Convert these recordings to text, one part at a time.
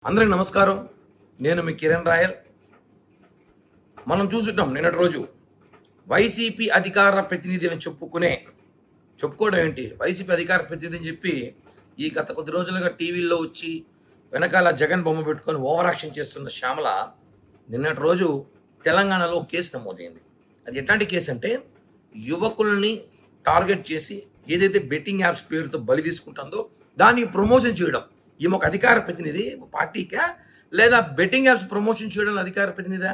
అందరికి నమస్కారం. నేను మీ కిరణ్ రాయల్. మనం చూసుంటాం నిన్నటి రోజు వైసీపీ అధికార ప్రతినిధి అని చెప్పుకోవడం ఏంటి, వైసీపీ అధికార ప్రతినిధి అని చెప్పి ఈ గత కొద్ది రోజులుగా టీవీల్లో వచ్చి వెనకాల జగన్ బొమ్మ పెట్టుకొని ఓవర్ యాక్షన్ చేస్తున్న శ్యామల నిన్నటి రోజు తెలంగాణలో కేసు నమోదైంది. అది ఎట్లాంటి కేసు అంటే, యువకుల్ని టార్గెట్ చేసి ఏదైతే బెట్టింగ్ యాప్స్ పేరుతో బలి తీసుకుంటుందో దాన్ని ప్రమోషన్ చేయడం. ఈమె ఒక అధికార ప్రతినిధి పార్టీకా, లేదా బెట్టింగ్ యాప్స్ ప్రమోషన్ చేయడం అధికార ప్రతినిధా?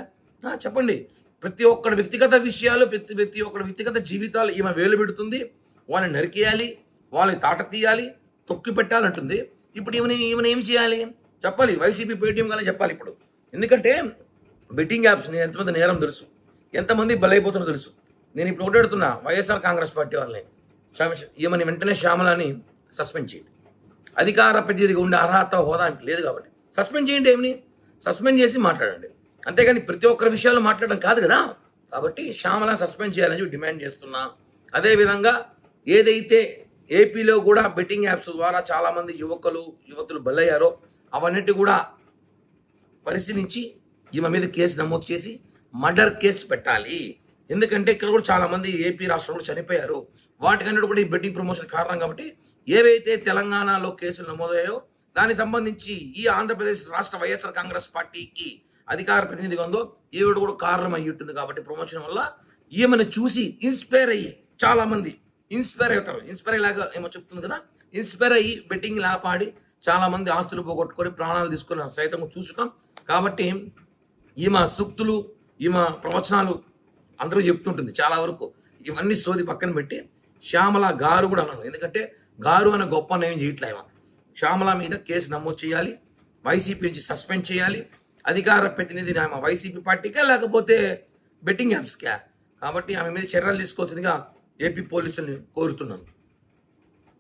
చెప్పండి. ప్రతి ఒక్కడి వ్యక్తిగత విషయాలు, ప్రతి ఒక్కడి వ్యక్తిగత జీవితాలు ఈమె వేలు పెడుతుంది. వాళ్ళని నరికేయాలి, వాళ్ళని తాట తీయాలి, తొక్కి పెట్టాలంటుంది. ఇప్పుడు ఈమెను ఏం చేయాలి చెప్పాలి. వైసీపీ పేటీఎం కానీ చెప్పాలి ఇప్పుడు. ఎందుకంటే బెట్టింగ్ యాప్స్ ఎంతమంది నేరం తెలుసు, ఎంతమంది బలైపోతున్నా తెలుసు. నేను ఇప్పుడు ఒకటెడుతున్నా వైఎస్ఆర్ కాంగ్రెస్ పార్టీ వాళ్ళని, ఈమెని వెంటనే శ్యామలని సస్పెండ్ చేయండి. అధికార ప్రతినిధిగా ఉండే అర్హత హోదా లేదు కాబట్టి సస్పెండ్ చేయండి. ఏమిని సస్పెండ్ చేసి మాట్లాడండి, అంతేగాని ప్రతి ఒక్కరి విషయాలు మాట్లాడడం కాదు కదా. కాబట్టి శ్యామల సస్పెండ్ చేయాలని చెప్పి డిమాండ్ చేస్తున్నా. అదేవిధంగా ఏదైతే ఏపీలో కూడా బెట్టింగ్ యాప్స్ ద్వారా చాలామంది యువతులు బలయ్యారో అవన్నిటి కూడా పరిశీలించి ఈమె మీద కేసు నమోదు చేసి మర్డర్ కేసు పెట్టాలి. ఎందుకంటే ఇక్కడ కూడా చాలామంది ఏపీ రాష్ట్రంలో చనిపోయారు. వాటికన్నిటి కూడా ఈ బెట్టింగ్ ప్రమోషన్ కారణం. కాబట్టి ఏవైతే తెలంగాణలో కేసులు నమోదయ్యాయో దానికి సంబంధించి ఈ ఆంధ్రప్రదేశ్ రాష్ట్ర వైఎస్ఆర్ కాంగ్రెస్ పార్టీకి అధికార ప్రతినిధిగా ఉందో ఈవిడ కూడా కారణం అయ్యి ఉంటుంది. కాబట్టి ప్రమోషన్ వల్ల ఈమెను చూసి ఇన్స్పైర్ అయ్యి చాలా మంది ఇన్స్పైర్ అవుతారు. ఇన్స్పైర్ అయ్యేలాగా ఏమో చెప్తుంది కదా, ఇన్స్పైర్ అయ్యి బెట్టింగ్ లాపాడి చాలా మంది ఆస్తులు పోగొట్టుకొని ప్రాణాలు తీసుకుని సైతం చూసుకున్నాం. కాబట్టి ఈమె సూక్తులు, ఈమె ప్రవచనాలు అందరూ చెప్తుంటుంది. చాలా వరకు ఇవన్నీ సోది పక్కన పెట్టి శ్యామల గారు కూడా అన్నాను. ఎందుకంటే గారు అనే గొప్ప నేమ్ చేయట్లే. శ్యామల మీద కేసు నమోదు చేయాలి, వైసీపీ నుంచి సస్పెండ్ చేయాలి. అధికార ప్రతినిధిని ఆమె వైసీపీ పార్టీకా లేకపోతే బెట్టింగ్ యాప్స్కా? కాబట్టి ఆమె మీద చర్యలు తీసుకోవాల్సిందిగా ఏపీ పోలీసుల్ని కోరుతున్నాను.